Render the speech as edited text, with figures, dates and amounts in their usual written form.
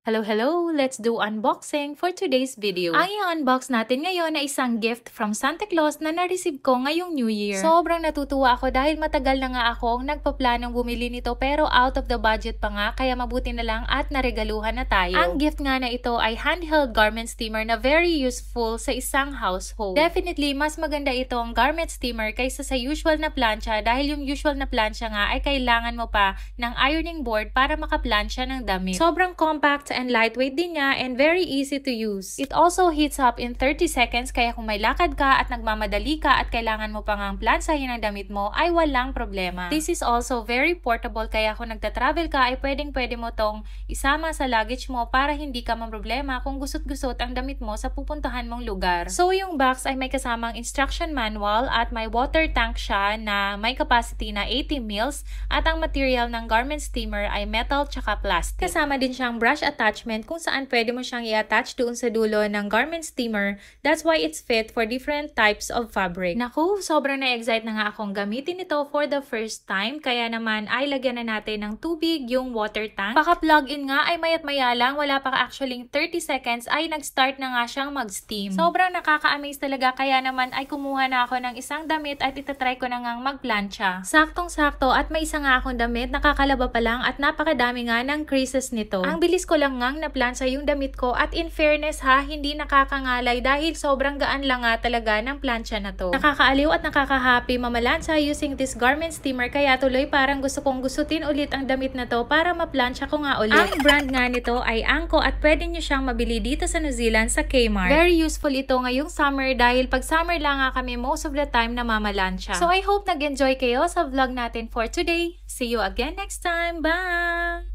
Hello, hello! Let's do unboxing for today's video. Ang i-unbox natin ngayon ay isang gift from Santa Claus na na-receive ko ngayong New Year. Sobrang natutuwa ako dahil matagal na nga akong nagpaplanong bumili nito pero out of the budget pa nga kaya mabuti na lang at naregaluhan na tayo. Ang gift nga na ito ay handheld garment steamer na very useful sa isang household. Definitely, mas maganda ito ang garment steamer kaysa sa usual na plancha dahil yung usual na plancha nga ay kailangan mo pa ng ironing board para makaplansya ng damit. Sobrang compact and lightweight din niya and very easy to use. It also heats up in 30 seconds kaya kung may lakad ka at nagmamadali ka at kailangan mo pang ang plansahin ang damit mo ay walang problema. This is also very portable kaya kung nagta-travel ka ay pwedeng-pwede mo tong isama sa luggage mo para hindi ka problema kung gusot-gusot ang damit mo sa pupuntahan mong lugar. So yung box ay may kasamang instruction manual at may water tank siya na may capacity na 80 ml at ang material ng garment steamer ay metal tsaka plastic. Kasama din siyang brush attachment kung saan pwede mo siyang i-attach doon sa dulo ng garment steamer. That's why it's fit for different types of fabric. Naku, sobrang na-excite na nga akong gamitin ito for the first time. Kaya naman ay lagyan na natin ng tubig yung water tank. Paka-plug in nga ay mayat maya lang, wala pa actually 30 seconds ay nag-start na nga siyang mag-steam. Sobrang nakaka-amaze talaga kaya naman ay kumuha na ako ng isang damit at itatry ko na ngang mag-plancha. Saktong-sakto at may isa nga akong damit, nakakalaba pa lang at napakadami nga ng creases nito. Ang bilis ko lang ngang naplansa yung damit ko at in fairness ha, hindi nakakangalay dahil sobrang gaan lang nga talaga ng plancha na to. Nakakaaliw at nakaka-happy mamalansa using this garment steamer kaya tuloy parang gusto kong gusutin ulit ang damit na to para maplansya ko nga ulit. Ang brand nga nito ay Anko at pwede nyo siyang mabili dito sa New Zealand sa Kmart. Very useful ito ngayong summer dahil pag summer lang nga kami most of the time na mamalansya. So I hope nag-enjoy kayo sa vlog natin for today. See you again next time. Bye!